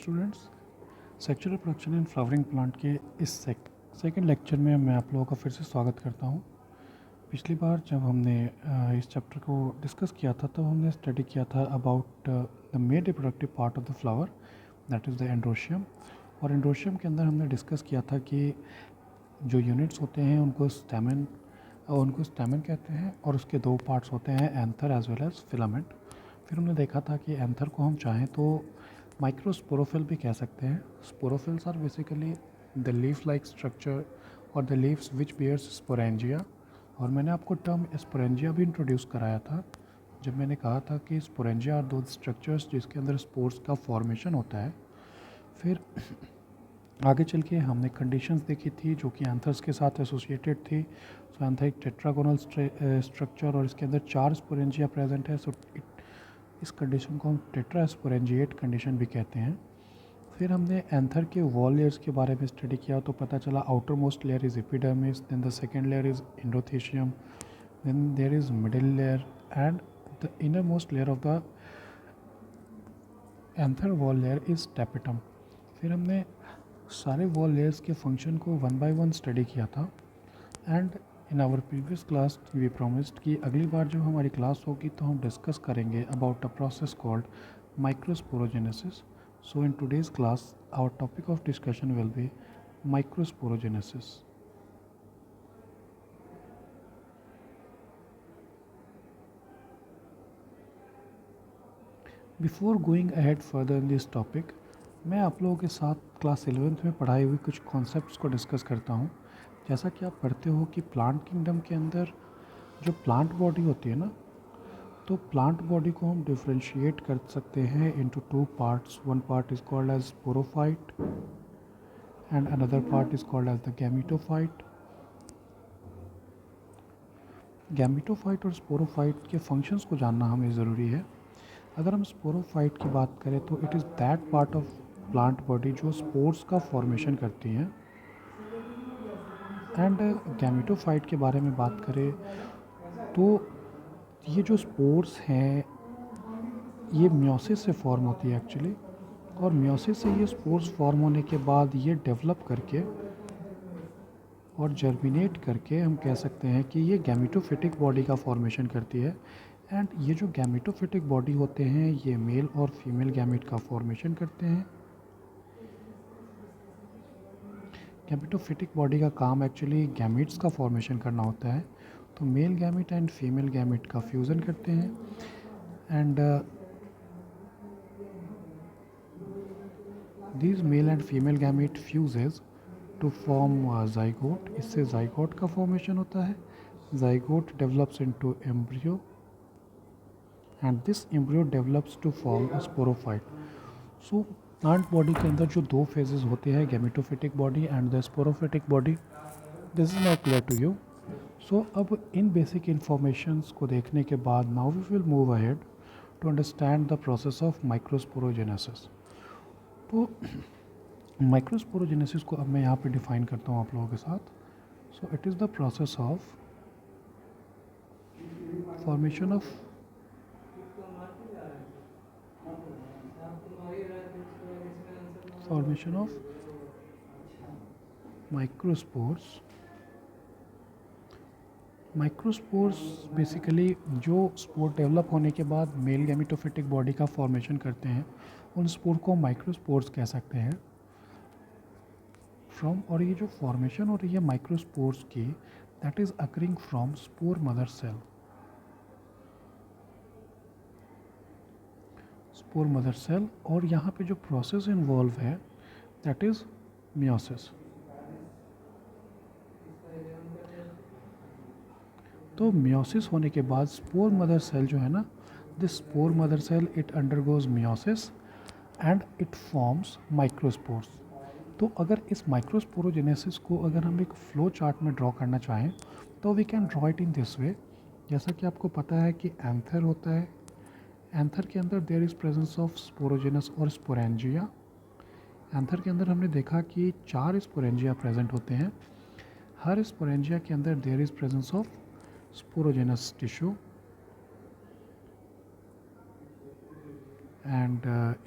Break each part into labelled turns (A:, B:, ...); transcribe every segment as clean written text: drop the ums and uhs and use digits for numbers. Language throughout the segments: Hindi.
A: Students, sexual reproduction in flowering plant के इस सेकंड लेक्चर में मैं आप लोगों का फिर से स्वागत करता हूं। पिछली बार जब हमने इस चैप्टर को डिस्कस किया था तो हमने स्टडी किया था about the main reproductive part of the flower, that is the androecium. और एंड्रोशियम के अंदर हमने डिस्कस किया था कि जो यूनिट्स होते हैं उनको स्टैमेन कहते हैं और उसके दो पार्ट्स होते हैं, anther as well as filament. फिर हमने देखा था कि एंथर को हम चाहें तो माइक्रोस्पोरोफिल भी कह सकते हैं। Sporophylls are basically the leaf like structure और the leaves which bears sporangia. और मैंने आपको टर्म स्पोरेंजिया भी इंट्रोड्यूस कराया था जब मैंने कहा था कि स्पोरेंजिया आर दो स्ट्रक्चर्स जिसके अंदर स्पोर्स का फॉर्मेशन होता है। फिर आगे चल के हमने कंडीशंस देखी थी जो कि एंथर्स के साथ एसोसिएटेड थी। सो एंथर एक टेट्रागोनल स्ट्रक्चर और इसके अंदर 4 स्पोरेंजिया प्रेजेंट है। सो इस कंडीशन को हम टेट्रास्पोरेंजिएट कंडीशन भी कहते हैं। फिर हमने एंथर के वॉल लेयर्स के बारे में स्टडी किया तो पता चला outermost layer is epidermis, then the second layer is endothecium, then there is middle layer and the innermost layer of the anther wall layer is tapetum. फिर हमने सारे वॉल लेयर्स के फंक्शन को वन बाय वन स्टडी किया था। And in our previous class we promised कि अगली बार जब हमारी क्लास होगी तो हम डिस्कस करेंगे about a process called microsporogenesis. So in today's class our topic of discussion will be microsporogenesis. Before going ahead further in this topic, मैं आप लोगों के साथ क्लास 11th में पढ़ाई हुई कुछ कॉन्सेप्ट्स को डिस्कस करता हूँ। जैसा कि आप पढ़ते हो कि प्लांट किंगडम के अंदर जो प्लांट बॉडी होती है ना, तो प्लांट बॉडी को हम डिफ्रेंशिएट कर सकते हैं into two parts. One part is called as sporophyte and another part is called as the gametophyte. Gametophyte और स्पोरोफाइट के फंक्शंस को जानना हमें ज़रूरी है। अगर हम स्पोरोफाइट की बात करें तो it is that part of plant body जो स्पोर्स का फॉर्मेशन करती हैं। एंड गैमीटोफाइट के बारे में बात करें तो ये जो स्पोर्स हैं ये मियोसिस से फॉर्म होती है एक्चुअली, और मियोसिस से ये स्पोर्स फॉर्म होने के बाद ये डेवलप करके और जर्मिनेट करके हम कह सकते हैं कि ये गैमीटोफिटिक बॉडी का फॉर्मेशन करती है। एंड ये जो गैमीटोफिटिक बॉडी होते हैं ये मेल और फीमेल गैमीट का फॉर्मेशन करते हैं। गैमीटोफिटिक बॉडी का काम एक्चुअली गैमीट्स का फॉर्मेशन करना होता है, तो male gamete and female gamete का फ्यूज़न करते हैं। And these male and female gamete fuses to form zygote। इससे zygote का फॉर्मेशन होता है। zygote develops into embryo and this embryo develops to form a sporophyte। so plant body के अंदर जो दो फेजेस होते हैं, gametophytic body and the sporophytic body, this is not clear to you. So अब इन बेसिक इन्फॉर्मेशंस को देखने के बाद now we will move ahead to understand the process of microsporogenesis. तो माइक्रोस्पोरोजेनेसिस को अब मैं यहाँ पे डिफाइन करता हूँ आप लोगों के साथ। So it is the process of formation of microspores. Microspores basically जो स्पोर डेवलप होने के बाद मेल गैमेटोफिटिक बॉडी का फॉर्मेशन करते हैं, उन स्पोर को माइक्रोस्पोर्स कह सकते हैं। और ये जो फॉर्मेशन हो रही है माइक्रोस्पोर्स की, that is occurring from spore mother cell. Spore mother cell, और यहाँ पे जो प्रोसेस इन्वॉल्व है दैट इज़ मियोसिस। तो मियोसिस होने के बाद स्पोर मदर सेल जो है ना, this spore mother cell it undergoes meiosis and it forms microspores. तो अगर इस माइक्रोस्पोरोजेनेसिस को अगर हम एक फ्लो चार्ट में ड्रॉ करना चाहें तो we can draw it in this way. जैसा कि आपको पता है कि एंथर होता है, एंथर के अंदर there is presence of sporogenous और स्पोरेंजिया। एंथर के अंदर हमने देखा कि 4 स्पोरेंजिया प्रेजेंट होते हैं। हर स्पोरेंजिया के अंदर there is presence of sporogenous tissue and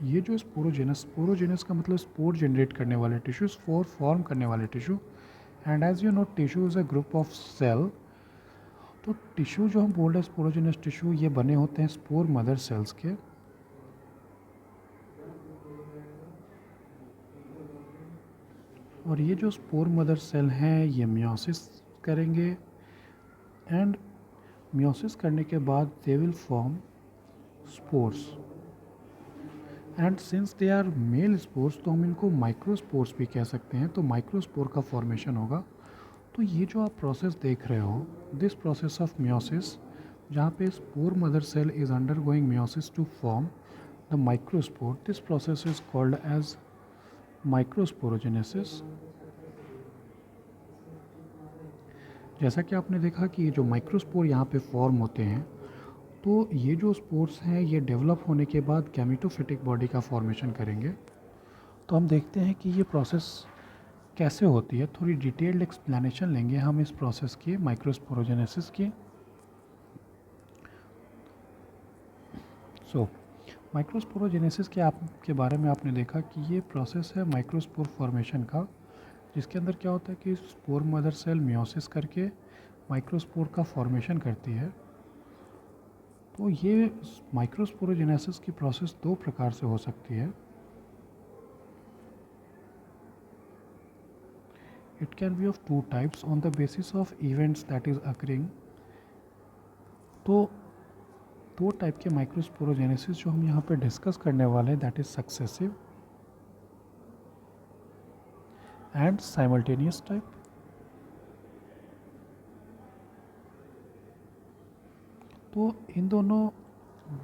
A: ये जो स्पोरोजेनस का मतलब स्पोर जनरेट करने वाले टिश्यू, स्पोर फॉर्म करने वाले tissue. And as you know tissue is a group of cell. तो टिश्यू जो हम बोल रहे हैं स्पोरोजेनस टिश्यू, ये बने होते हैं स्पोर मदर सेल्स के। और ये जो स्पोर मदर सेल हैं ये मियोसिस करेंगे, एंड मियोसिस करने के बाद they will form spores. And since they are male spores तो हम इनको माइक्रोस्पोर्स भी कह सकते हैं। तो माइक्रोस्पोर का फॉर्मेशन होगा। तो ये जो आप प्रोसेस देख रहे हो, दिस प्रोसेस ऑफ मियोसिस, जहाँ पे spore mother cell is undergoing meiosis to form the microspore, this process is called as microsporogenesis. जैसा कि आपने देखा कि ये जो माइक्रोस्पोर यहाँ पे फॉर्म होते हैं, तो ये जो स्पोर्स हैं ये डेवलप होने के बाद गैमेटोफिटिक बॉडी का फॉर्मेशन करेंगे। तो हम देखते हैं कि ये प्रोसेस कैसे होती है, थोड़ी डिटेल्ड एक्सप्लेनेशन लेंगे हम इस प्रोसेस की, माइक्रोस्पोरोजेनेसिस की। सो माइक्रोस्पोरोजेनेसिस के बारे में आपने देखा कि ये प्रोसेस है माइक्रोस्पोर फॉर्मेशन का, जिसके अंदर क्या होता है कि स्पोर मदर सेल मियोसिस करके माइक्रोस्पोर का फॉर्मेशन करती है। तो ये माइक्रोस्पोरोजेनेसिस की प्रोसेस दो प्रकार से हो सकती है। It can be of two types on the basis of events that is occurring. तो दो टाइप के माइक्रोस्पोरोजेनेसिस जो हम यहाँ पे डिस्कस करने वाले हैं, that is successive and simultaneous type. तो इन दोनों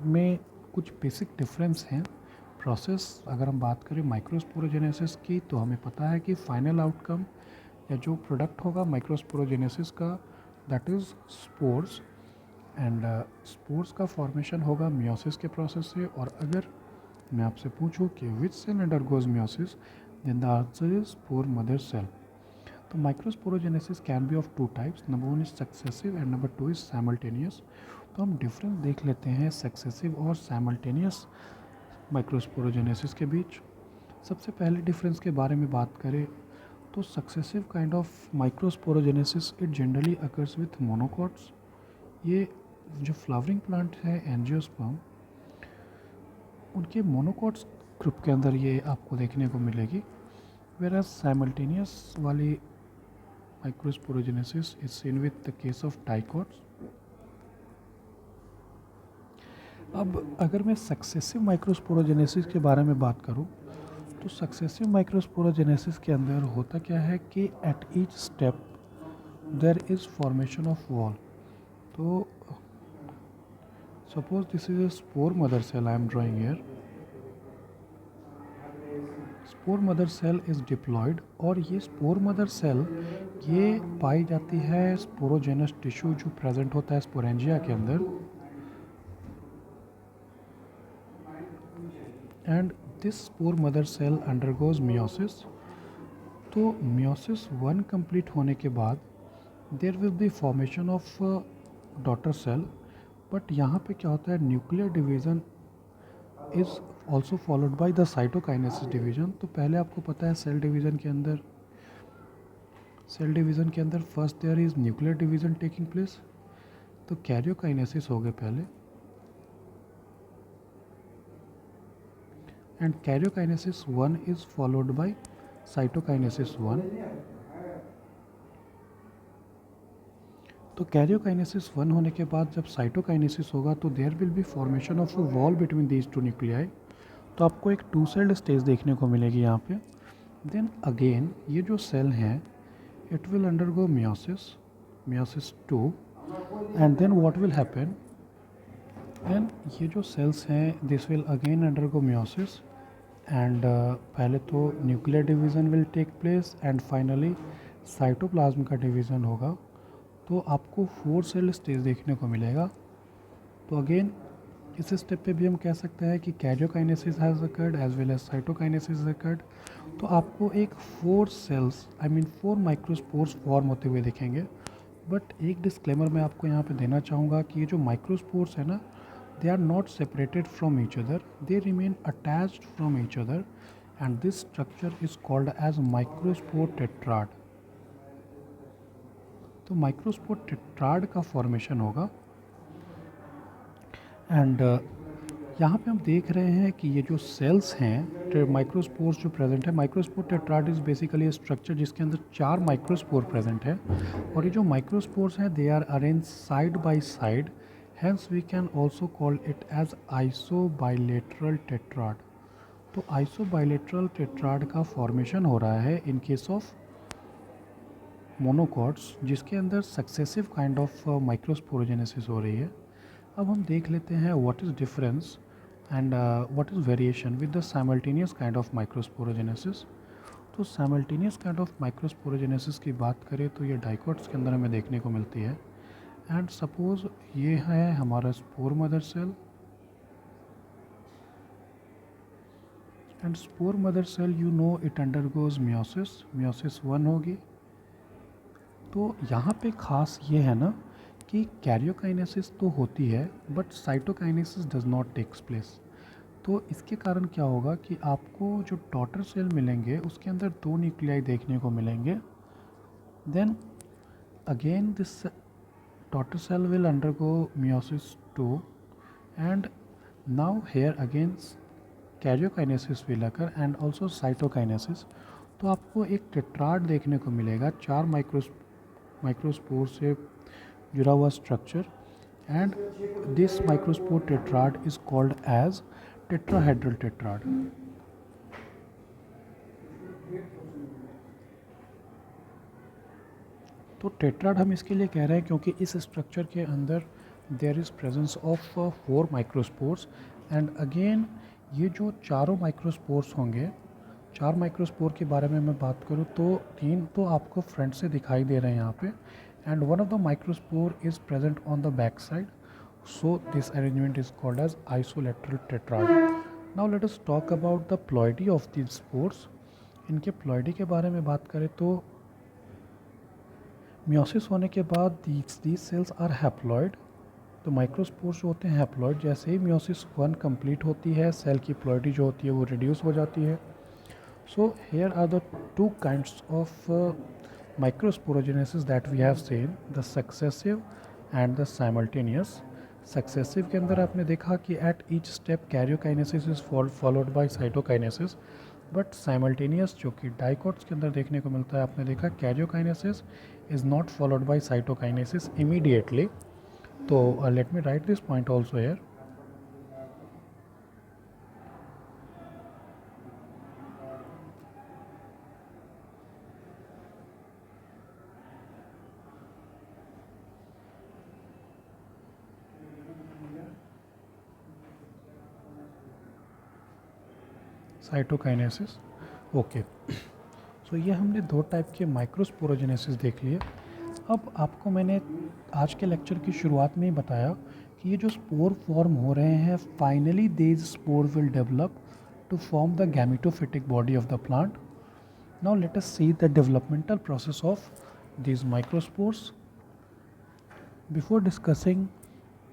A: में कुछ बेसिक डिफरेंस हैं। प्रोसेस अगर हम बात करें माइक्रोस्पोरोजेनेसिस की, तो हमें पता है कि फाइनल आउटकम या जो प्रोडक्ट होगा माइक्रोस्पोरोजेनेसिस का, that is spores. And spores का फॉर्मेशन होगा मियोसिस के प्रोसेस से। और अगर मैं आपसे पूछूं कि which cell undergoes meiosis, then the answer is spore mother cell. तो microsporogenesis can be of two types, number one is successive and number two is simultaneous. तो हम डिफरेंस देख लेते हैं सक्सेसिव और साइमल्टेनियस माइक्रोस्पोरोजेनेसिस के बीच। सबसे पहले डिफरेंस के बारे में बात करें तो successive kind of microsporogenesis it generally occurs with monocots. ये जो फ्लावरिंग प्लांट है एंजियोस्पर्म, उनके मोनोकॉट्स ग्रुप के अंदर ये आपको देखने को मिलेगी। वेयर एज साइमल्टेनियस वाली microsporogenesis is seen with the case of dicots. अब अगर मैं सक्सेसिव माइक्रोस्पोरोजेनेसिस के बारे में बात करूं, तो सक्सेसिव माइक्रोस्पोरोजेनेसिस के अंदर होता क्या है कि at each step there is formation of wall. तो suppose this is a spore mother cell I am drawing here. Spore mother cell is diploid, और ये स्पोर मदर सेल ये पाई जाती है स्पोरोजेनस टिश्यू जो प्रेजेंट होता है स्पोरेंजिया के अंदर। And this spore mother cell undergoes meiosis. तो मियोसिस वन कंप्लीट होने के बाद there will be formation of daughter cell. But यहाँ पे क्या होता है, nuclear division is also followed by the cytokinesis division. तो पहले आपको पता है सेल डिवीज़न के अंदर first there is nuclear division taking place. तो कैरियोकाइनेसिस हो गए पहले, and karyokinesis 1 is followed by cytokinesis 1। तो कैरियोकाइनेसिस 1 होने के बाद जब साइटोकाइनेसिस होगा तो there will be formation of a wall between these two nuclei. तो आपको एक टू सेल्ड स्टेज देखने को मिलेगी यहाँ पे। देन अगेन ये जो सेल हैं it will undergo meiosis 2। And then what will happen, and ये जो सेल्स हैं this will again undergo meiosis. And पहले तो nuclear division will take place and finally cytoplasm का डिवीज़न होगा। तो आपको 4 सेल स्टेज देखने को मिलेगा। तो अगेन इस स्टेप पे भी हम कह सकते हैं कि karyokinesis has occurred as well as cytokinesis has occurred. तो आपको एक 4 माइक्रोस्पोर्स फॉर्म होते हुए दिखेंगे। बट एक डिस्क्लेमर मैं आपको यहाँ पे देना चाहूँगा कि ये जो माइक्रोस्पोर्स है ना, They are not separated from each other, they remain attached from each other, and this structure is called as microspore tetrad. तो माइक्रोस्पोर टेट्राड का फॉर्मेशन होगा एंड यहाँ पे हम देख रहे हैं कि ये जो सेल्स हैं माइक्रोस्पोर्स जो प्रेजेंट है, microspore tetrad is basically structure जिसके अंदर 4 माइक्रोस्पोर प्रेजेंट है और ये जो माइक्रोस्पोर्स हैं they are arrange side by side, hence we can also call it as isobilateral tetrad. तो आइसोबाइलेटरल टेट्राड का फॉर्मेशन हो रहा है इन केस ऑफ मोनोकॉट्स जिसके अंदर सक्सेसिव काइंड ऑफ माइक्रोस्पोरोजेनेसिस हो रही है. अब हम देख लेते हैं what is difference and what is variation with the simultaneous kind of microsporogenesis. तो साइमल्टेनियस काइंड ऑफ माइक्रोस्पोरोजेनेसिस की बात करें तो ये डाइकोट्स के अंदर हमें देखने को मिलती है. एंड सपोज ये है हमारा spore mother cell and spore mother cell you know it undergoes meiosis 1 होगी. तो यहाँ पे ख़ास ये है ना कि कैरियोकाइनेसिस तो होती है but cytokinesis does not takes place. तो इसके कारण क्या होगा कि आपको जो डॉटर सेल मिलेंगे उसके अंदर 2 न्यूक्लियाई देखने को मिलेंगे. Then again this daughter cell will undergo meiosis 2 and now here again karyokinesis will occur and also cytokinesis. तो आपको एक टेट्राड देखने को मिलेगा 4 माइक्रोस्पोर से जुड़ा हुआ structure and this microspore tetrad is called as tetrahedral tetrad. तो टेट्राड हम इसके लिए कह रहे हैं क्योंकि इस स्ट्रक्चर के अंदर there is presence of 4 microspores and again ये जो चारों माइक्रोस्पोर्स होंगे, 4 माइक्रोस्पोर के बारे में मैं बात करूँ तो 3 तो आपको फ्रंट से दिखाई दे रहे हैं यहाँ पे and one of the microspore is present on the back side, so this arrangement is called as isolateral tetrad. Now let us talk about the ploidy of these spores. इनके प्लॉइडी के बारे में बात करें तो मियोसिस होने के बाद these cells are haploid. तो माइक्रोस्पोर्स जो होते हैं हैप्लॉइड, जैसे ही मियोसिस 1 कंप्लीट होती है सेल की प्लॉइडी जो होती है वो रिड्यूस हो जाती है. So here are the 2 kinds of microsporogenesis that we have seen, the successive and the simultaneous. Successive के अंदर आपने देखा कि at each step karyokinesis is followed by cytokinesis, but simultaneous जो कि डाइकोट्स के अंदर देखने को मिलता है आपने देखा karyokinesis is not followed by cytokinesis immediately. तो let me write this point also here. Cytokinesis. Okay, so ये हमने 2 टाइप के माइक्रोस्पोरोजेनेसिस देख लिए. अब आपको मैंने आज के लेक्चर की शुरुआत में ही बताया कि ये जो स्पोर फॉर्म हो रहे हैं finally these spore will develop to form the gametophytic body of the plant. Now let us see the developmental process of these microspores. Before discussing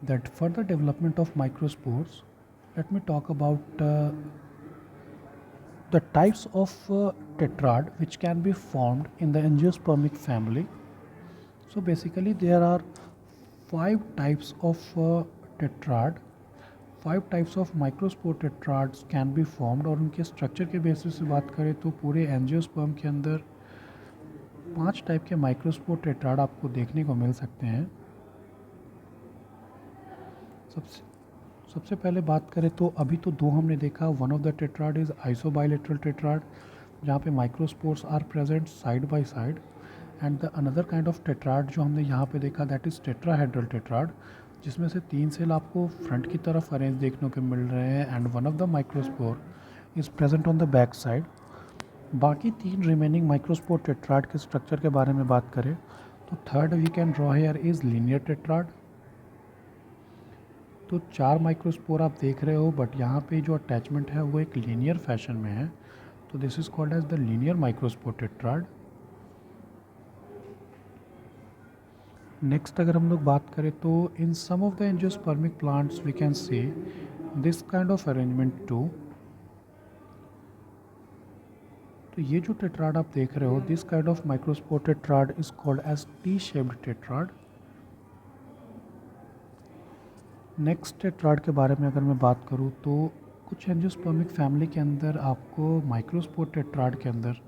A: that further development of microspores, let me talk about the types of tetrad which can be formed in the angiospermic family. So basically there are 5 types of tetrad, 5 types of microspore tetrads can be formed. और उनके स्ट्रक्चर के बेसिस से बात करें तो पूरे एंजियोस्पर्म के अंदर 5 टाइप के माइक्रोस्पोर टेट्राड आपको देखने को मिल सकते हैं. सबसे पहले बात करें तो अभी तो 2 हमने देखा. One of the tetrad is isobilateral tetrad जहाँ पे microspores are present side by side, and the another kind of tetrad जो हमने यहाँ पे देखा दैट इज़ टेट्राहेड्रल टेट्राड जिसमें से 3 सेल आपको फ्रंट की तरफ अरेंज देखने को मिल रहे हैं and one of the microspore is present on the back side. बाकी 3 रिमेनिंग माइक्रोस्पोर टेट्राड के स्ट्रक्चर के बारे में बात करें तो third we can draw here is linear tetrad. तो 4 माइक्रोस्पोर आप देख रहे हो बट यहाँ पे जो अटैचमेंट है वो एक लीनियर फैशन में है, तो this is called as the linear microspore tetrad. Next अगर हम लोग बात करें तो in some of the angiospermic plants we can see this kind of arrangement too. तो ये जो टेट्राड आप देख रहे हो, this kind of microspore tetrad is called as T shaped tetrad. Next tetrad के बारे में अगर मैं बात करूँ तो कुछ एंजियोस्पर्मिक फैमिली के अंदर आपको माइक्रोस्पोर टेट्राड के अंदर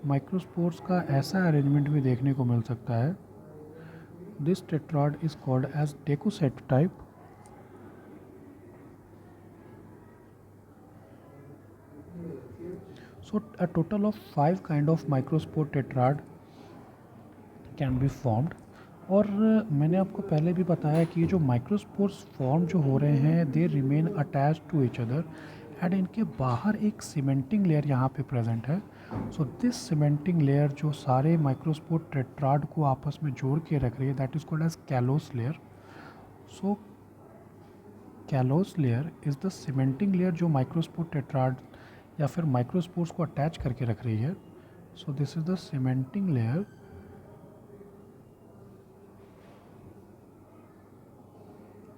A: माइक्रोस्पोर्स का ऐसा अरेंजमेंट भी देखने को मिल सकता है। This tetrad is called as Decussate type. So a total of 5 kind of microspore tetrad can be formed. और मैंने आपको पहले भी बताया कि ये जो माइक्रोस्पोर्स फॉर्म जो हो रहे हैं they remain attach to each other and इनके बाहर एक सीमेंटिंग लेयर यहाँ पे प्रेजेंट है। सो दिस सीमेंटिंग लेयर जो सारे माइक्रोस्पोर टेट्राड को आपस में जोड़ के रख रही है that is called as callose layer. So callose layer is the cementing layer जो माइक्रोस्पोर टेट्राड या फिर माइक्रोस्पोर्स को अटैच करके रख रही है। So this is the cementing layer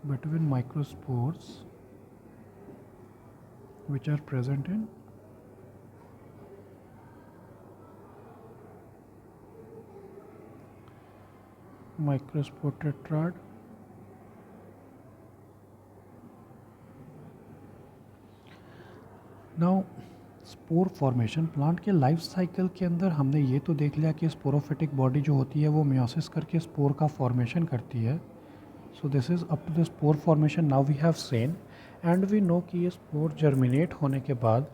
A: between microspores which are present in microspore tetrad now spore formation plant के लाइफ साइकिल के अंदर हमने ये तो देख लिया कि स्पोरोफिटिक बॉडी जो होती है वो मियोसिस करके स्पोर का फॉर्मेशन करती है। So this is up to the spore formation now we have seen and we know कि ये स्पोर जर्मिनेट होने के बाद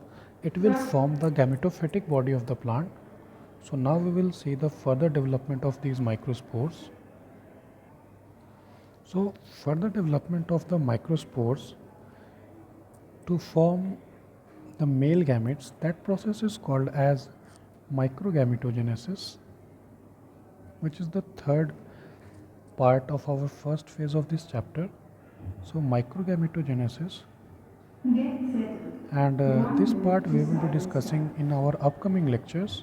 A: it will form the gametophytic body of the plant. So now we will see the further development of these microspores. So further development of the microspores to form the male gametes, that process is called as microgametogenesis, which is the third part of our first phase of this chapter. So microgametogenesis, and this part we will be discussing in our upcoming lectures.